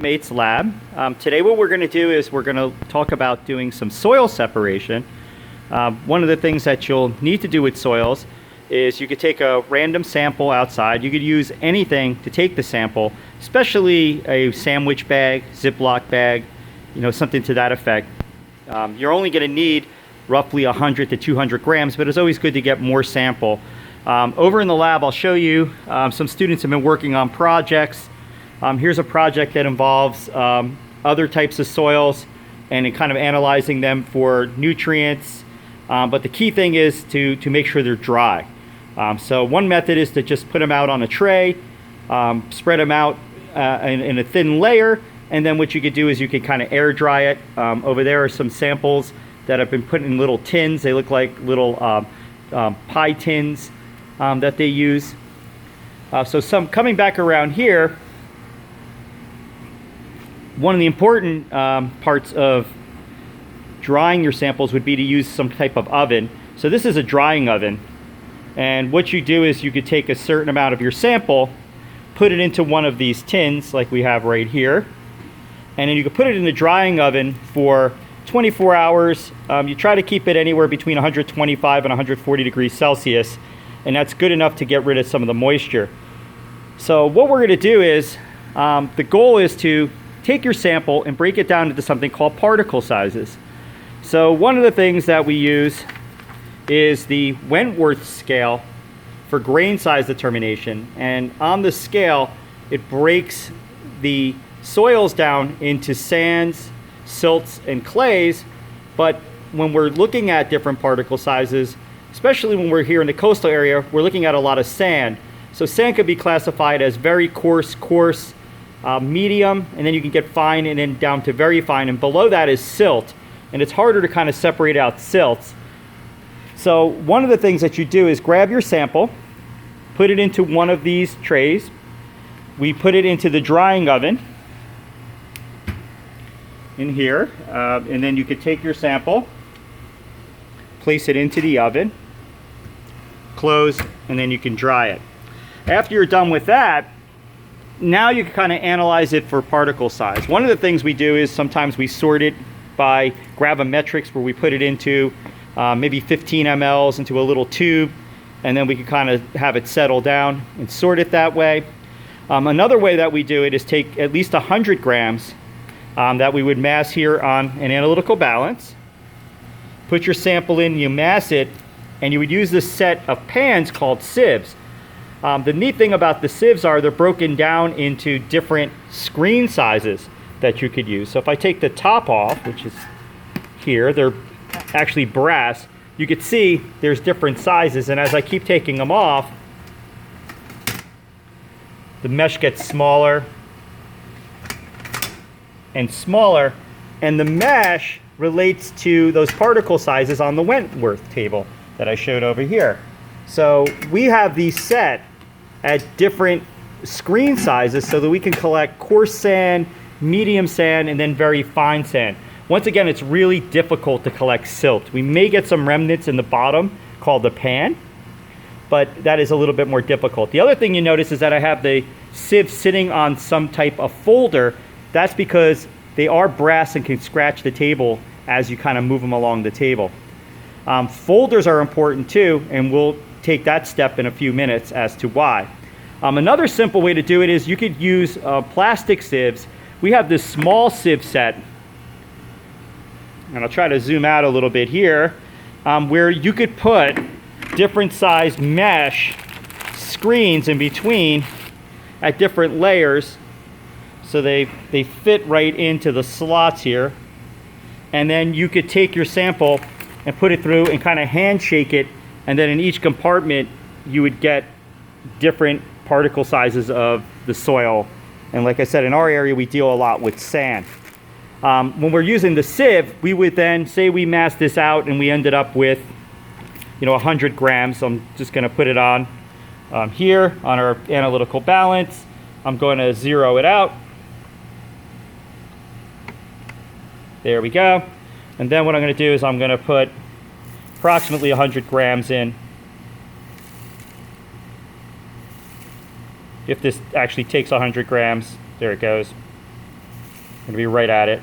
Mates Lab. Today what we're going to do is we're going to talk about doing some soil separation. One of the things that you'll need to do with soils is you could take a random sample outside. You could use anything to take the sample, especially a sandwich bag, Ziploc bag, something to that effect. You're only going to need roughly 100 to 200 grams, but it's always good to get more sample. Over in the lab, I'll show you some students have been working on projects. Here's a project that involves other types of soils and kind of analyzing them for nutrients. But the key thing is to make sure they're dry. So one method is to just put them out on a tray, spread them out in a thin layer, and then what you could do is you could kind of air dry it. Over there are some samples that have been put in little tins. They look like little pie tins that they use. So coming back around here, one of the important parts of drying your samples would be to use some type of oven. So this is a drying oven, and what you do is you could take a certain amount of your sample, put it into one of these tins like we have right here, and then you could put it in the drying oven for 24 hours. You try to keep it anywhere between 125 and 140 degrees Celsius, and that's good enough to get rid of some of the moisture. So what we're going to do is, the goal is to take your sample and break it down into something called particle sizes. So one of the things that we use is the Wentworth scale for grain size determination. And on the scale, it breaks the soils down into sands, silts, and clays. But when we're looking at different particle sizes, especially when we're here in the coastal area, we're looking at a lot of sand. So sand could be classified as very coarse, medium, and then you can get fine, and then down to very fine, and below that is silt, and it's harder to kind of separate out silts. So one of the things that you do is grab your sample, put it into one of these trays. We put it into the drying oven in here, and then you could take your sample, place it into the oven, close, and then you can dry it. After you're done with that, now you can kind of analyze it for particle size. One of the things we do is sometimes we sort it by gravimetrics, where we put it into maybe 15 mLs into a little tube, and then we can kind of have it settle down and sort it that way. Another way that we do it is take at least 100 grams that we would mass here on an analytical balance. Put your sample in, you mass it, and you would use this set of pans called sieves. The neat thing about the sieves are they're broken down into different screen sizes that you could use. So if I take the top off, which is here, they're actually brass, you could see there's different sizes, and as I keep taking them off, the mesh gets smaller and smaller, and the mesh relates to those particle sizes on the Wentworth table that I showed over here. So we have these set at different screen sizes so that we can collect coarse sand, medium sand, and then very fine sand. Once again, it's really difficult to collect silt. We may get some remnants in the bottom called the pan, but that is a little bit more difficult. The other thing you notice is that I have the sieve sitting on some type of folder. That's because they are brass and can scratch the table as you kind of move them along the table. Folders are important too, and we'll take that step in a few minutes as to why. Another simple way to do it is you could use plastic sieves. We have this small sieve set, and I'll try to zoom out a little bit here, where you could put different size mesh screens in between at different layers, so they fit right into the slots here. And then you could take your sample and put it through and kind of handshake it, and then in each compartment you would get different particle sizes of the soil. And like I said, in our area we deal a lot with sand. When we're using the sieve, we would then say we mass this out and we ended up with 100 grams. So I'm just going to put it on here on our analytical balance. I'm going to zero it out. There we go. And then what I'm going to do is I'm going to put approximately 100 grams in. If this actually takes 100 grams, there it goes. going to be right at it.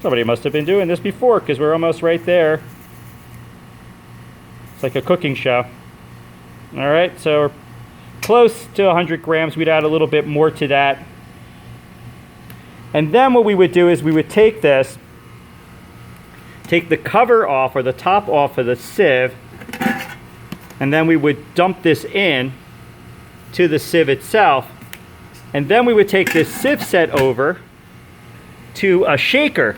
Somebody must have been doing this before because we're almost right there. It's like a cooking show. All right, so we're close to 100 grams. We'd add a little bit more to that. And then what we would do is we would take this, take the cover off or the top off of the sieve, and then we would dump this in to the sieve itself. And then we would take this sieve set over to a shaker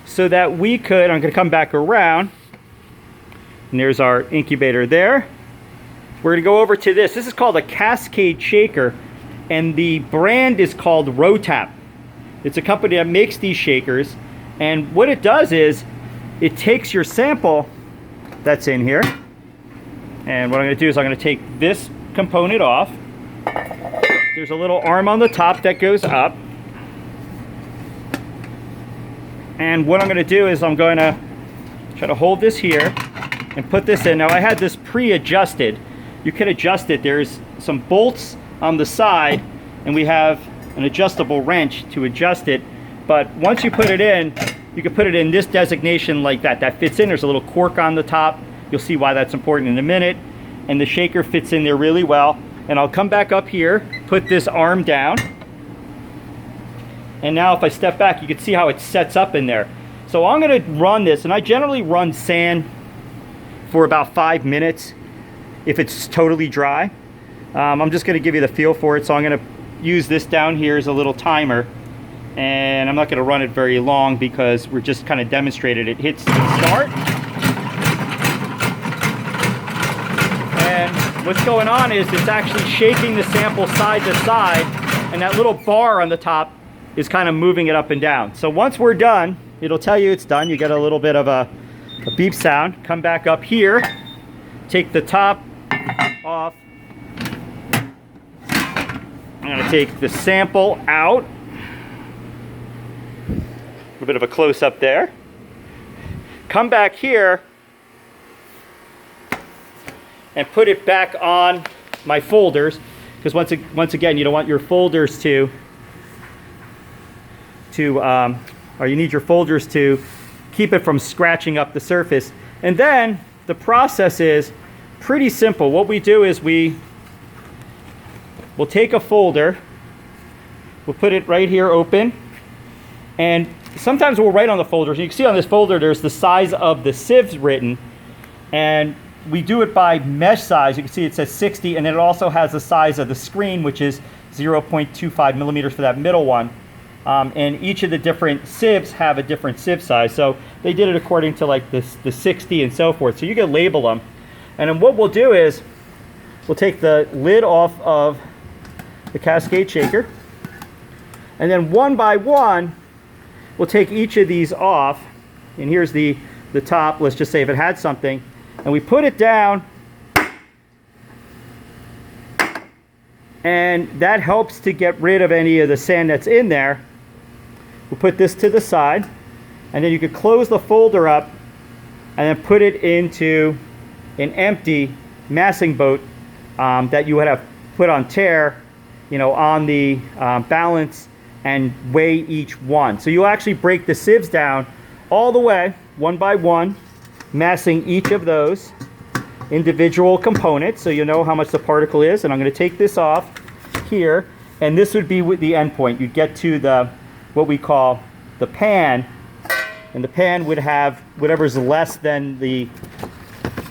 so that we could, I'm going to come back around, and there's our incubator there. We're going to go over to this. This is called a Cascade Shaker, and the brand is called Rotap. It's a company that makes these shakers, and what it does is it takes your sample that's in here, and what I'm going to do is I'm going to take this component off. There's a little arm on the top that goes up, and what I'm going to do is I'm going to try to hold this here and put this in. Now I had this pre-adjusted. You can adjust it. There's some bolts on the side, and we have an adjustable wrench to adjust it. But once you put it in, you can put it in this designation like that. That fits in. There's a little cork on the top. You'll see why that's important in a minute. And the shaker fits in there really well. And I'll come back up here, put this arm down. And now if I step back, you can see how it sets up in there. So I'm going to run this, and I generally run sand for about 5 minutes if it's totally dry. I'm just going to give you the feel for it. So I'm going to use this down here as a little timer, and I'm not going to run it very long because we're just kind of demonstrated it. Hits start, and what's going on is it's actually shaking the sample side to side, and that little bar on the top is kind of moving it up and down. So once we're done, it'll tell you it's done. You get a little bit of a beep sound. Come back up here, take the top off. I'm going to take the sample out. A bit of a close-up there. Come back here and put it back on my folders, because once again, you don't want your folders to or you need your folders to keep it from scratching up the surface. And then the process is pretty simple. What we do is we'll take a folder, we'll put it right here open, and sometimes we'll write on the folders. You can see on this folder there's the size of the sieves written, and we do it by mesh size. You can see it says 60, and then it also has the size of the screen, which is 0.25 millimeters for that middle one. And each of the different sieves have a different sieve size. So they did it according to like the 60 and so forth. So you can label them. And then what we'll do is we'll take the lid off of the Cascade Shaker. And then one by one, we'll take each of these off. And here's the top, let's just say if it had something. And we put it down. And that helps to get rid of any of the sand that's in there. We'll put this to the side, and then you could close the folder up and then put it into an empty massing boat that you would have put on tare, on the balance, and weigh each one. So you'll actually break the sieves down all the way, one by one, massing each of those individual components, so you know how much the particle is. And I'm going to take this off here, and this would be with the end point. You'd get to what we call the pan, and the pan would have whatever's less than the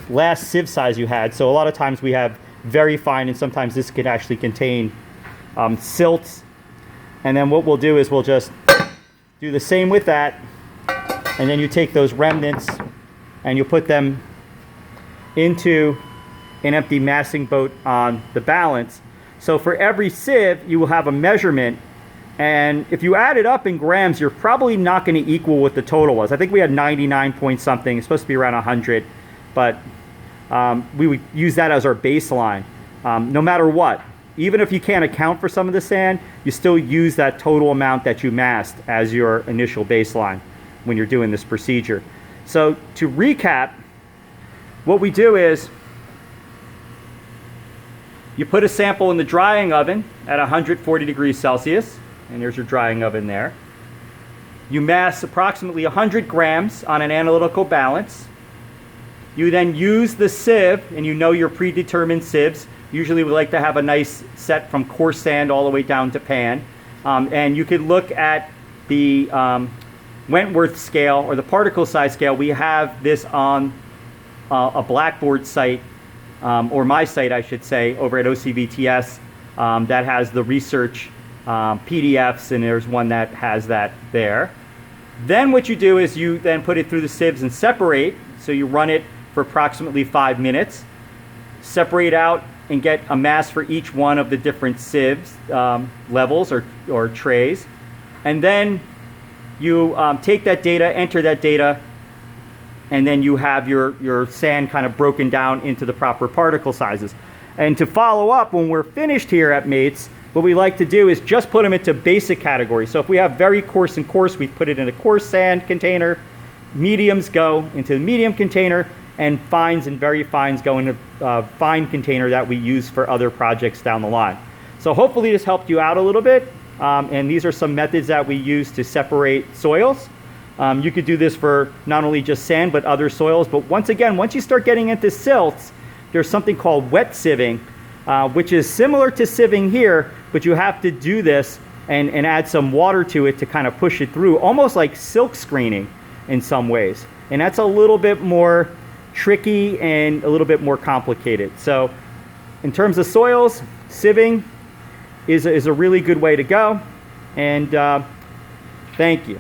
last sieve size you had. So a lot of times we have very fine, and sometimes this could actually contain silts. And then what we'll do is we'll just do the same with that, and then you take those remnants and you put them into an empty massing boat on the balance. So for every sieve, you will have a measurement, and if you add it up in grams, you're probably not going to equal what the total was. I think we had 99 point something. It's supposed to be around 100, but we would use that as our baseline, no matter what. even if you can't account for some of the sand, you still use that total amount that you masked as your initial baseline when you're doing this procedure. So to recap, what we do is you put a sample in the drying oven at 140 degrees Celsius, and there's your drying oven there. You mass approximately 100 grams on an analytical balance. You then use the sieve, and you know your predetermined sieves. Usually we like to have a nice set from coarse sand all the way down to pan. And you could look at the Wentworth scale or the particle size scale. We have this on a Blackboard site, or my site I should say, over at OCVTS, that has the research PDFs, and there's one that has that there. Then what you do is you then put it through the sieves and separate. So you run it for approximately 5 minutes, separate out and get a mass for each one of the different sieves levels or trays. And then you take that data, enter that data, and then you have your sand kind of broken down into the proper particle sizes. And to follow up, when we're finished here at Mates, what we like to do is just put them into basic categories. So if we have very coarse and coarse, we put it in a coarse sand container. Mediums go into the medium container, and fines and very fines go into a fine container that we use for other projects down the line. So hopefully this helped you out a little bit. And these are some methods that we use to separate soils. You could do this for not only just sand, but other soils. But once again, once you start getting into silts, there's something called wet sieving, which is similar to sieving here, but you have to do this and add some water to it to kind of push it through, almost like silk screening in some ways. And that's a little bit more tricky and a little bit more complicated. So in terms of soils, sieving is a really good way to go. And thank you.